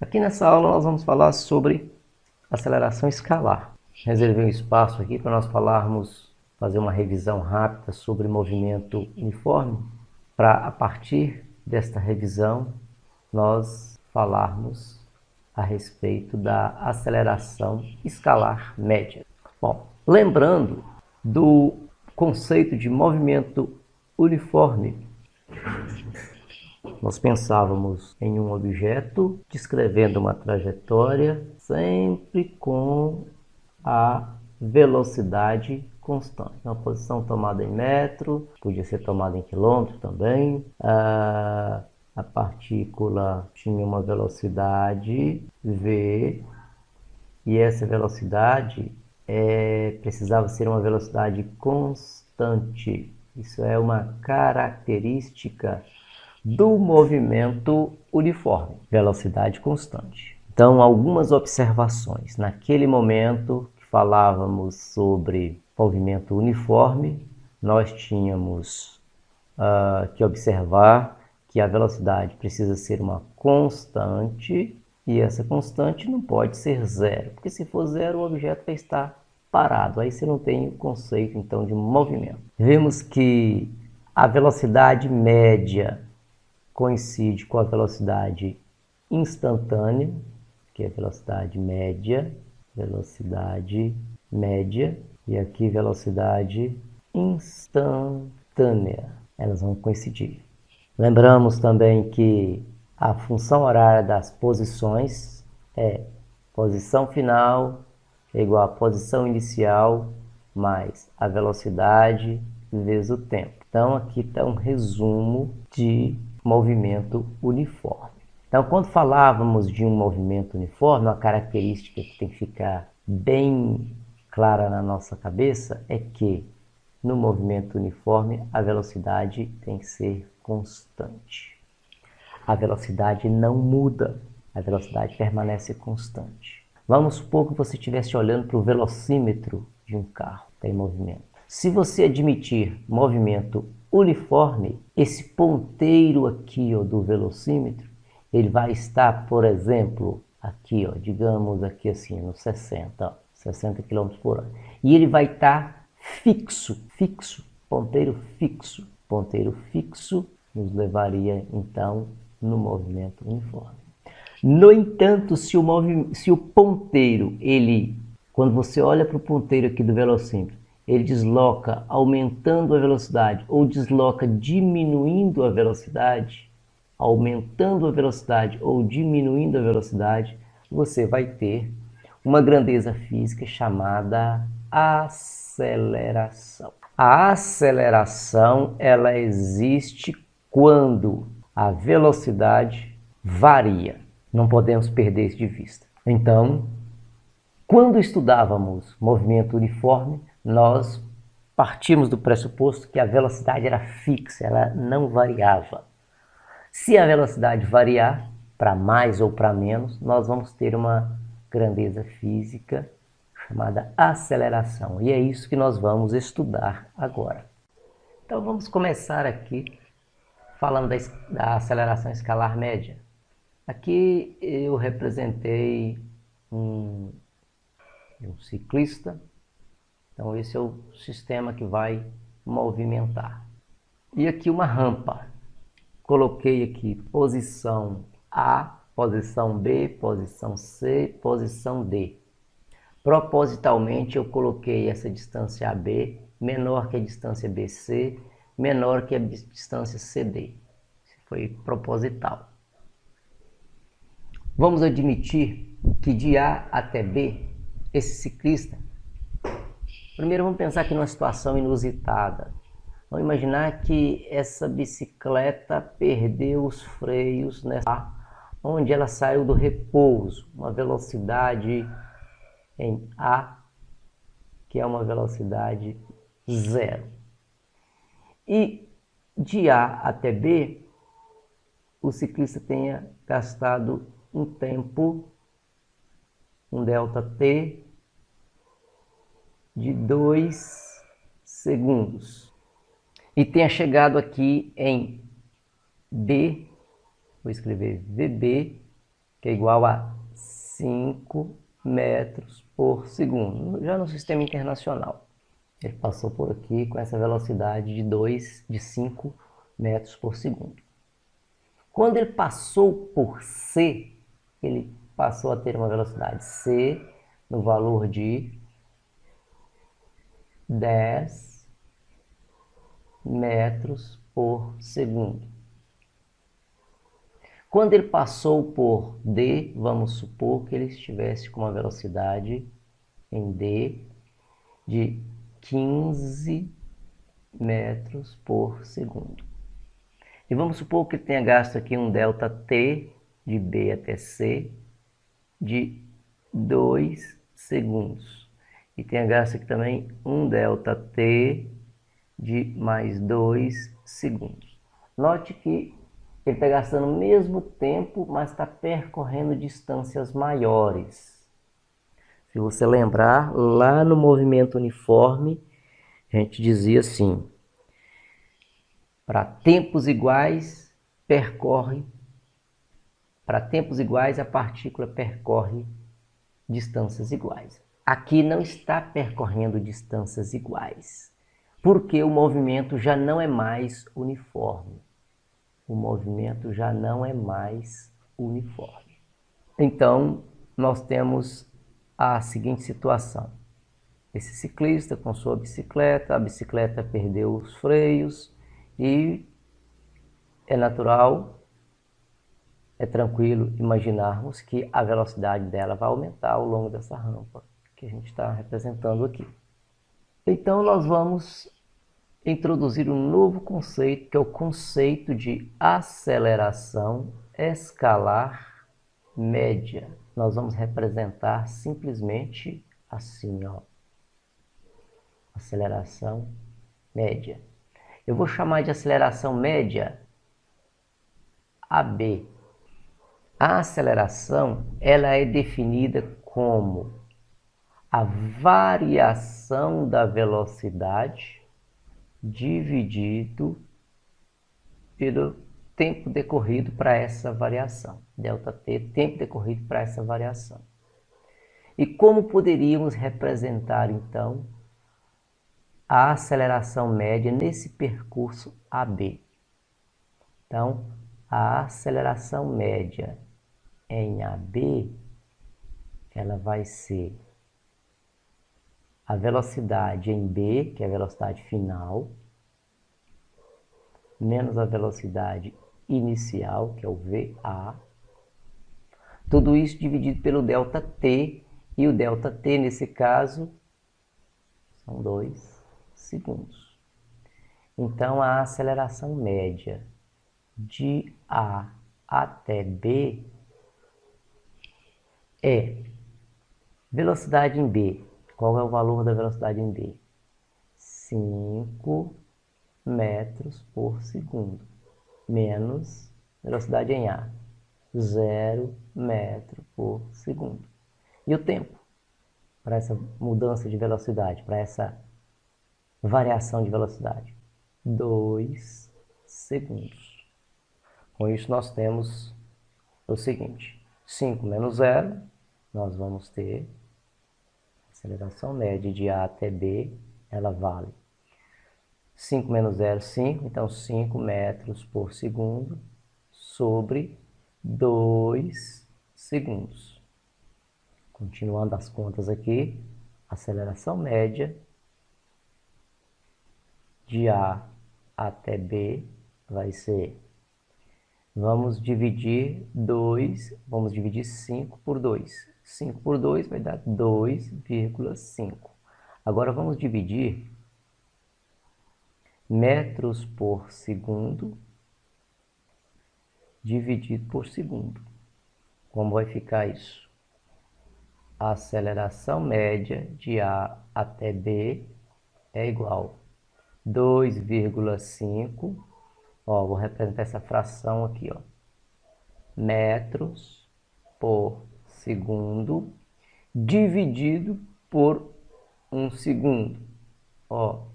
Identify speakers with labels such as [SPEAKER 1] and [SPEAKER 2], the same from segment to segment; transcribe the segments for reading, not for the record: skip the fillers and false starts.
[SPEAKER 1] Aqui nessa aula nós vamos falar sobre aceleração escalar. Reservei um espaço aqui para nós fazer uma revisão rápida sobre movimento uniforme, para a partir desta revisão nós falarmos a respeito da aceleração escalar média. Bom, lembrando do conceito de movimento uniforme, nós pensávamos em um objeto descrevendo uma trajetória sempre com a velocidade constante. Uma posição tomada em metro, podia ser tomada em quilômetro também. A partícula tinha uma velocidade v, e essa velocidade precisava ser uma velocidade constante. Isso é uma característica do movimento uniforme, velocidade constante. Então, algumas observações. Naquele momento que falávamos sobre movimento uniforme, nós tínhamos que observar que a velocidade precisa ser uma constante, e essa constante não pode ser zero, porque se for zero o objeto vai estar parado, aí você não tem o conceito então de movimento. Vemos que a velocidade média coincide com a velocidade instantânea, que é a velocidade média, e aqui velocidade instantânea. Elas vão coincidir. Lembramos também que a função horária das posições é posição final é igual a posição inicial mais a velocidade vezes o tempo. Então aqui está um resumo de movimento uniforme. Então, quando falávamos de um movimento uniforme, uma característica que tem que ficar bem clara na nossa cabeça é que no movimento uniforme a velocidade tem que ser constante. A velocidade não muda, a velocidade permanece constante. Vamos supor que você estivesse olhando para o velocímetro de um carro que está em movimento. Se você admitir movimento uniforme, esse ponteiro aqui do velocímetro, ele vai estar, por exemplo, aqui, digamos aqui assim, no 60 km por hora. E ele vai estar fixo, ponteiro fixo. Ponteiro fixo nos levaria, então, no movimento uniforme. No entanto, se o ponteiro, quando você olha para o ponteiro aqui do velocímetro, ele desloca aumentando a velocidade ou desloca diminuindo a velocidade, aumentando a velocidade ou diminuindo a velocidade, você vai ter uma grandeza física chamada aceleração. A aceleração, ela existe quando a velocidade varia. Não podemos perder isso de vista. Então, quando estudávamos movimento uniforme, nós partimos do pressuposto que a velocidade era fixa, ela não variava. Se a velocidade variar para mais ou para menos, nós vamos ter uma grandeza física chamada aceleração. E é isso que nós vamos estudar agora. Então vamos começar aqui falando da aceleração escalar média. Aqui eu representei um ciclista. Então esse é o sistema que vai movimentar. E aqui uma rampa. Coloquei aqui posição A, posição B, posição C, posição D. Propositalmente eu coloquei essa distância AB menor que a distância BC, menor que a distância CD. Isso foi proposital. Vamos admitir que de A até B, esse ciclista, primeiro vamos pensar aqui numa situação inusitada. Vamos imaginar que essa bicicleta perdeu os freios onde ela saiu do repouso, uma velocidade em A, que é uma velocidade zero. E de A até B, o ciclista tenha gastado um tempo, um ΔT, de 2 segundos. E tenha chegado aqui em B, vou escrever VB, que é igual a 5 metros por segundo, já no sistema internacional. Ele passou por aqui com essa velocidade de 5 metros por segundo. Quando ele passou por C, ele passou a ter uma velocidade C no valor de 10 metros por segundo. Quando ele passou por D, vamos supor que ele estivesse com uma velocidade em D de 15 metros por segundo. E vamos supor que ele tenha gasto aqui um delta T de B até C de 2 segundos. E tenha gasto aqui também um delta T de mais 2 segundos. Note que ele está gastando o mesmo tempo, mas está percorrendo distâncias maiores. Se você lembrar, lá no movimento uniforme, a gente dizia assim: para tempos iguais, a partícula percorre distâncias iguais. Aqui não está percorrendo distâncias iguais, porque o movimento já não é mais uniforme. Então, nós temos a seguinte situação. Esse ciclista com sua bicicleta, a bicicleta perdeu os freios e é natural, é tranquilo imaginarmos que a velocidade dela vai aumentar ao longo dessa rampa que a gente está representando aqui. Então, nós vamos introduzir um novo conceito, que é o conceito de aceleração escalar média. Nós vamos representar simplesmente assim, ó. Aceleração média. Eu vou chamar de aceleração média AB. A aceleração, ela é definida como a variação da velocidade dividido pelo tempo decorrido para essa variação. Delta T, tempo decorrido para essa variação. E como poderíamos representar, então, a aceleração média nesse percurso AB? Então, a aceleração média em AB, ela vai ser a velocidade em B, que é a velocidade final, menos a velocidade inicial, que é o VA. Tudo isso dividido pelo ΔT, e o ΔT, nesse caso, são 2 segundos. Então, a aceleração média de A até B é velocidade em B. Qual é o valor da velocidade em B? 5 metros por segundo, menos velocidade em A, 0 metro por segundo. E o tempo para essa mudança de velocidade, para essa variação de velocidade? 2 segundos. Com isso nós temos o seguinte: 5 menos 0, nós vamos ter a aceleração média de A até B, ela vale 5 menos 0, 5, então 5 metros por segundo sobre 2 segundos. Continuando as contas aqui, aceleração média de A até B vai ser, vamos dividir 5 por 2. 5 por 2 vai dar 2,5. Agora vamos dividir metros por segundo dividido por segundo. Como vai ficar isso? A aceleração média de A até B é igual a 2,5. Ó, vou representar essa fração aqui, ó. Metros por segundo dividido por 1 segundo. Ó,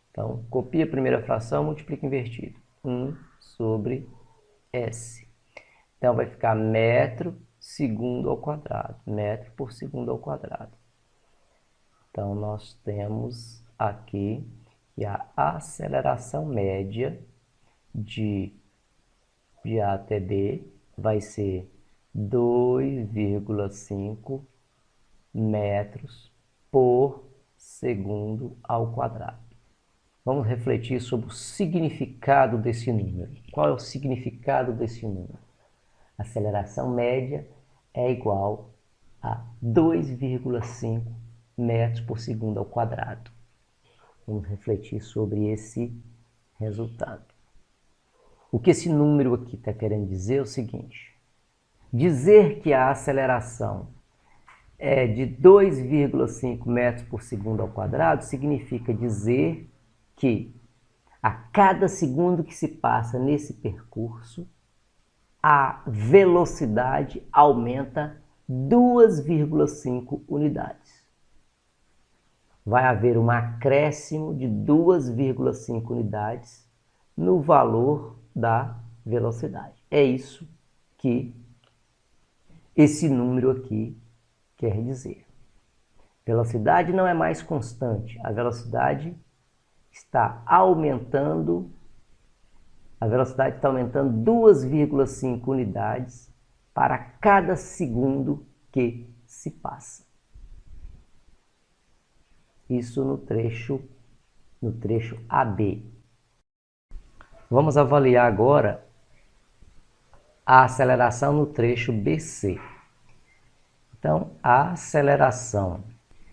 [SPEAKER 1] então, copia a primeira fração, multiplica invertido. 1 sobre S. Então, vai ficar metro segundo ao quadrado, metro por segundo ao quadrado. Então, nós temos aqui que a aceleração média de A até B vai ser 2,5 metros por segundo ao quadrado. Vamos refletir sobre o significado desse número. Qual é o significado desse número? A aceleração média é igual a 2,5 metros por segundo ao quadrado. Vamos refletir sobre esse resultado. O que esse número aqui está querendo dizer é o seguinte: dizer que a aceleração é de 2,5 metros por segundo ao quadrado significa dizer que a cada segundo que se passa nesse percurso, a velocidade aumenta 2,5 unidades. Vai haver um acréscimo de 2,5 unidades no valor da velocidade. É isso que esse número aqui quer dizer. Velocidade não é mais constante, a velocidade está aumentando, 2,5 unidades para cada segundo que se passa. Isso no trecho AB. Vamos avaliar agora a aceleração no trecho BC. Então, a aceleração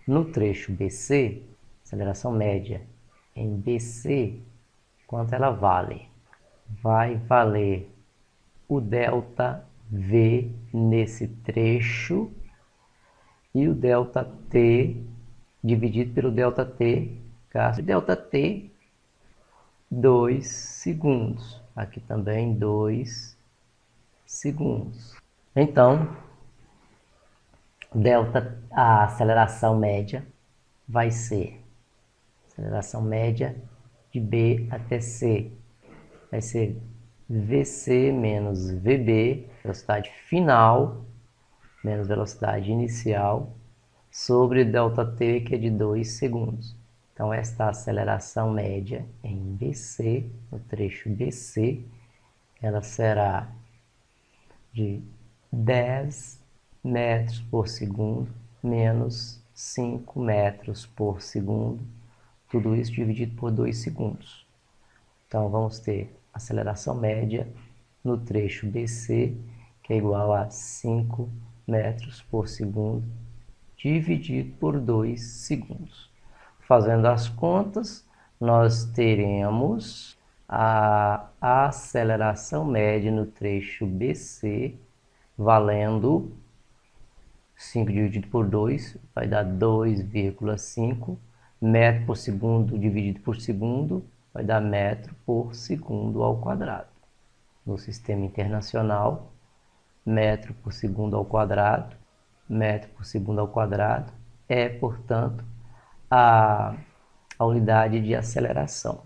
[SPEAKER 1] no trecho BC, aceleração média em BC, quanto ela vale? Vai valer o ΔV nesse trecho e o ΔT dividido pelo ΔT, ΔT 2 segundos. Aqui também 2 segundos. Então, a aceleração média vai ser aceleração média de B até C. Vai ser VC menos VB, velocidade final, menos velocidade inicial, sobre ΔT, que é de 2 segundos. Então, esta aceleração média em BC, no trecho BC, ela será de 10 metros por segundo menos 5 metros por segundo, tudo isso dividido por 2 segundos. Então, vamos ter aceleração média no trecho BC, que é igual a 5 metros por segundo, dividido por 2 segundos. Fazendo as contas, nós teremos a aceleração média no trecho BC, valendo 5 dividido por 2, vai dar 2,5 metro por segundo dividido por segundo, vai dar metro por segundo ao quadrado. No sistema internacional, metro por segundo ao quadrado, metro por segundo ao quadrado é, portanto, a unidade de aceleração.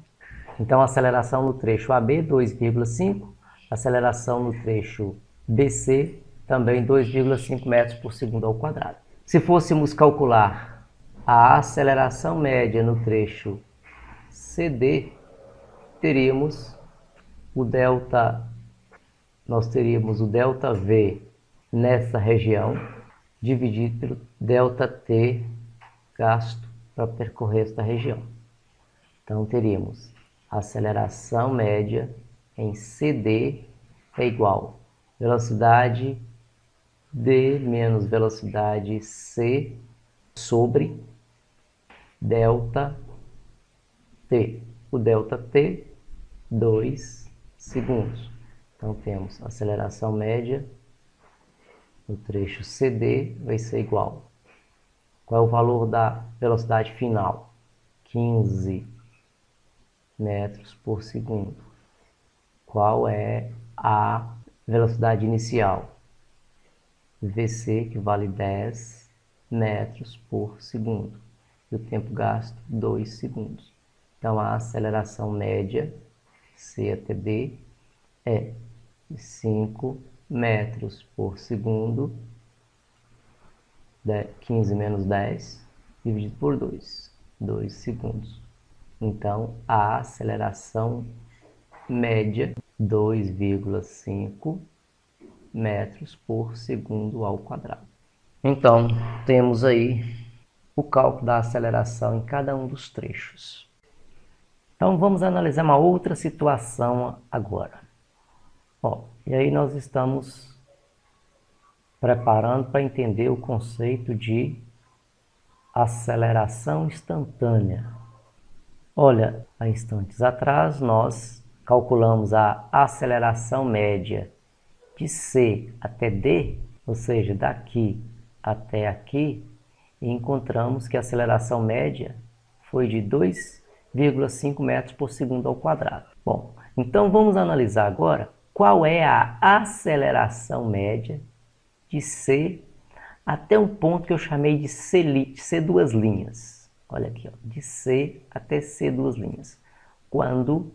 [SPEAKER 1] Então, a aceleração no trecho AB, 2,5, aceleração no trecho BC, também 2,5 metros por segundo ao quadrado. Se fôssemos calcular a aceleração média no trecho CD, nós teríamos o ΔV nessa região, dividido pelo ΔT gasto para percorrer esta região. Então, teríamos a aceleração média em CD é igual a velocidade D menos velocidade C sobre ΔT. O ΔT, 2 segundos. Então, temos a aceleração média no trecho CD vai ser igual. Qual é o valor da velocidade final? 15 metros por segundo. Qual é a velocidade inicial? VC, que vale 10 metros por segundo. E o tempo gasto, 2 segundos. Então, a aceleração média, C até D, é 5 metros por segundo, 15 menos 10, dividido por 2 segundos. Então, a aceleração média, 2,5 metros por segundo ao quadrado. Então, temos aí o cálculo da aceleração em cada um dos trechos. Então, vamos analisar uma outra situação agora. E aí nós estamos preparando para entender o conceito de aceleração instantânea. Olha, há instantes atrás nós calculamos a aceleração média de C até D, ou seja, daqui até aqui, e encontramos que a aceleração média foi de 2,5 metros por segundo ao quadrado. Bom, então vamos analisar agora qual é a aceleração média de C até um ponto que eu chamei de C duas linhas. Olha aqui, de C até C duas linhas. Quando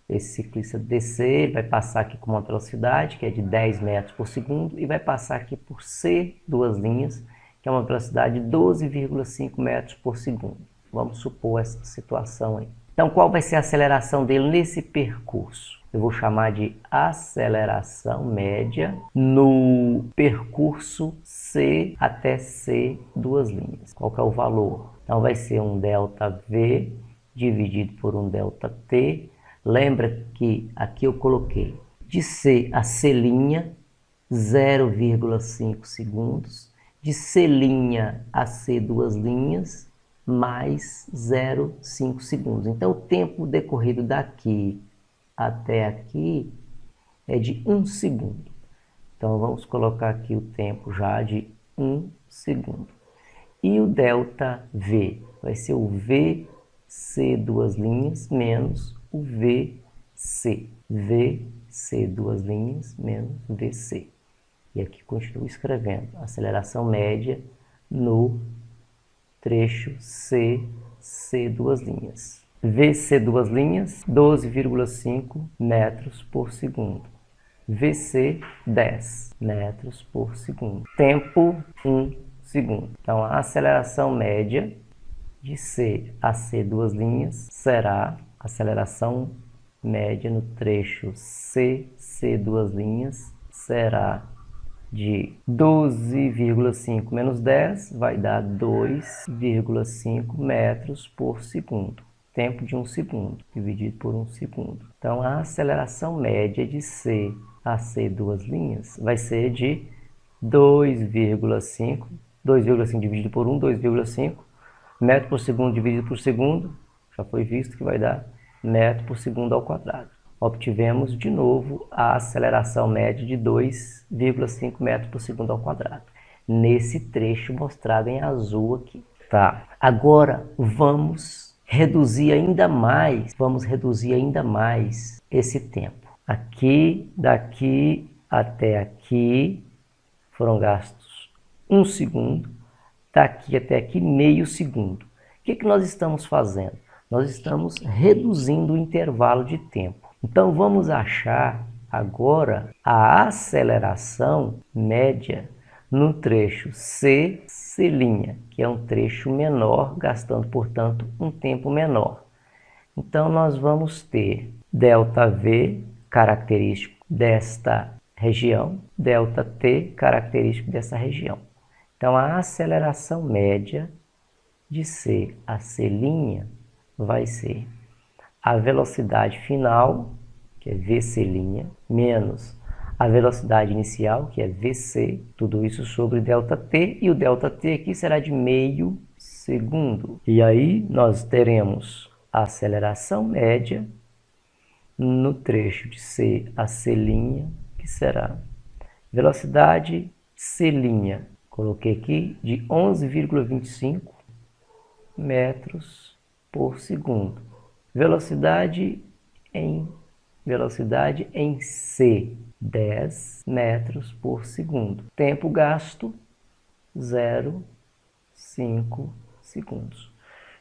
[SPEAKER 1] esse ciclista descer, ele vai passar aqui com uma velocidade que é de 10 metros por segundo e vai passar aqui por C duas linhas, que é uma velocidade de 12,5 metros por segundo. Vamos supor essa situação aí. Então, qual vai ser a aceleração dele nesse percurso? Eu vou chamar de aceleração média no percurso C até C duas linhas. Qual que é o valor? Então, vai ser um ΔV dividido por um ΔT. Lembra que aqui eu coloquei de C a C', 0,5 segundos. De C' a C duas linhas, mais 0,5 segundos. Então, o tempo decorrido daqui até aqui é de 1 segundo. Então, vamos colocar aqui o tempo já de 1 segundo. E o ΔV vai ser o VC duas linhas menos o VC. VC duas linhas menos VC. E aqui continuo escrevendo aceleração média no trecho C duas linhas. VC duas linhas, 12,5 metros por segundo. VC, 10 metros por segundo. Tempo, 1 segundo. Então, a aceleração média de C a C duas linhas será aceleração média no trecho C duas linhas será de 12,5 menos 10 vai dar 2,5 metros por segundo. Tempo de 1 segundo, dividido por 1 segundo. Então, a aceleração média de C a C duas linhas vai ser de 2,5 dividido por 1, 2,5 metro por segundo dividido por segundo, já foi visto que vai dar metro por segundo ao quadrado. Obtivemos de novo a aceleração média de 2,5 metros por segundo ao quadrado, nesse trecho mostrado em azul aqui. Tá. Agora vamos reduzir ainda mais esse tempo. Aqui, daqui até aqui foram gastos 1 segundo, daqui até aqui meio segundo. O que nós estamos fazendo? Nós estamos reduzindo o intervalo de tempo. Então, vamos achar agora a aceleração média no trecho C', que é um trecho menor, gastando, portanto, um tempo menor. Então, nós vamos ter ΔV, característico desta região, ΔT, característico dessa região. Então, a aceleração média de C a C' vai ser a velocidade final, que é VC', menos a velocidade inicial, que é VC, tudo isso sobre ΔT, e o ΔT aqui será de meio segundo. E aí nós teremos a aceleração média no trecho de C a C', que será velocidade C', coloquei aqui, de 11,25 metros por segundo. Velocidade em C, 10 metros por segundo. Tempo gasto, 0,5 segundos.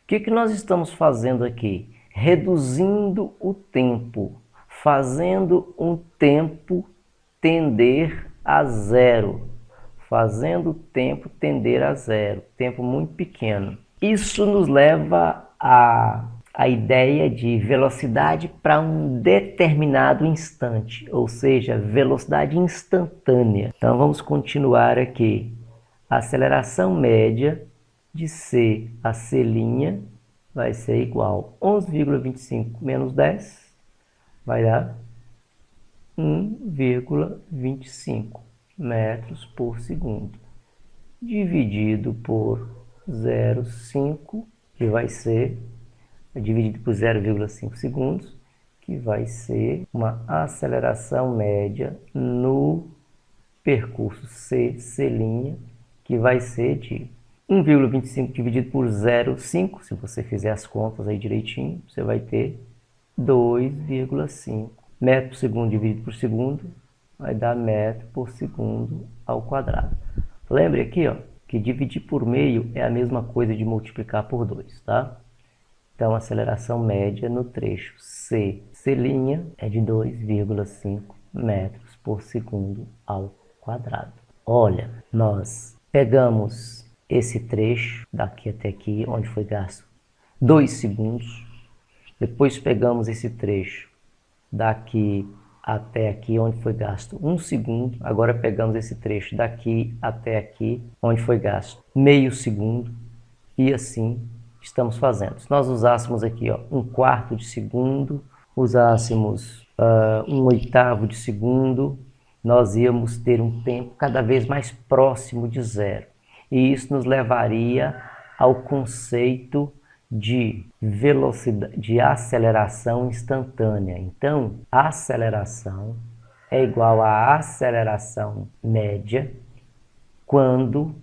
[SPEAKER 1] O que nós estamos fazendo aqui? Reduzindo o tempo, fazendo um tempo tender a zero, fazendo o tempo tender a zero, tempo muito pequeno. Isso nos leva a ideia de velocidade para um determinado instante, ou seja, velocidade instantânea. Então vamos continuar aqui. A aceleração média de C a C' vai ser igual a 11,25 menos 10, vai dar 1,25 metros por segundo, dividido por 0,5, que vai ser dividido por 0,5 segundos, que vai ser uma aceleração média no percurso C', que vai ser de 1,25 dividido por 0,5, se você fizer as contas aí direitinho, você vai ter 2,5 metro por segundo dividido por segundo, vai dar metro por segundo ao quadrado. Lembre aqui, ó, que dividir por meio é a mesma coisa de multiplicar por 2, tá? Então, a aceleração média no trecho C' é de 2,5 metros por segundo ao quadrado. Olha, nós pegamos esse trecho daqui até aqui, onde foi gasto 2 segundos. Depois pegamos esse trecho daqui até aqui, onde foi gasto 1 segundo. Agora pegamos esse trecho daqui até aqui, onde foi gasto meio segundo. E assim estamos fazendo. Se nós usássemos aqui, ó, 1/4 de segundo, usássemos 1/8 de segundo, nós íamos ter um tempo cada vez mais próximo de zero. E isso nos levaria ao conceito de velocidade, de aceleração instantânea. Então, a aceleração é igual à aceleração média quando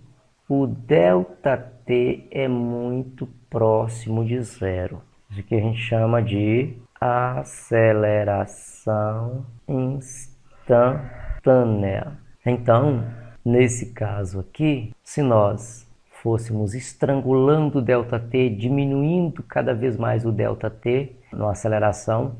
[SPEAKER 1] o ΔT é muito próximo de zero. Isso que a gente chama de aceleração instantânea. Então, nesse caso aqui, se nós fôssemos estrangulando o ΔT, diminuindo cada vez mais o ΔT, numa aceleração,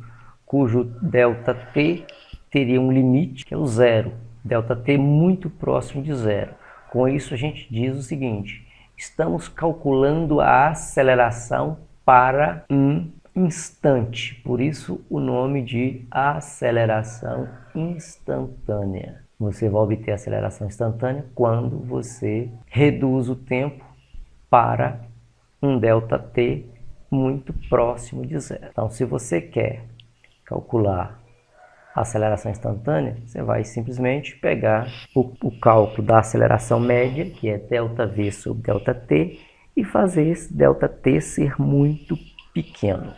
[SPEAKER 1] cujo ΔT teria um limite, que é o zero. ΔT muito próximo de zero. Com isso, a gente diz o seguinte: estamos calculando a aceleração para um instante. Por isso, o nome de aceleração instantânea. Você vai obter aceleração instantânea quando você reduz o tempo para um ΔT muito próximo de zero. Então, se você quer calcular a aceleração instantânea, você vai simplesmente pegar o cálculo da aceleração média, que é ΔV sobre ΔT, e fazer esse ΔT ser muito pequeno.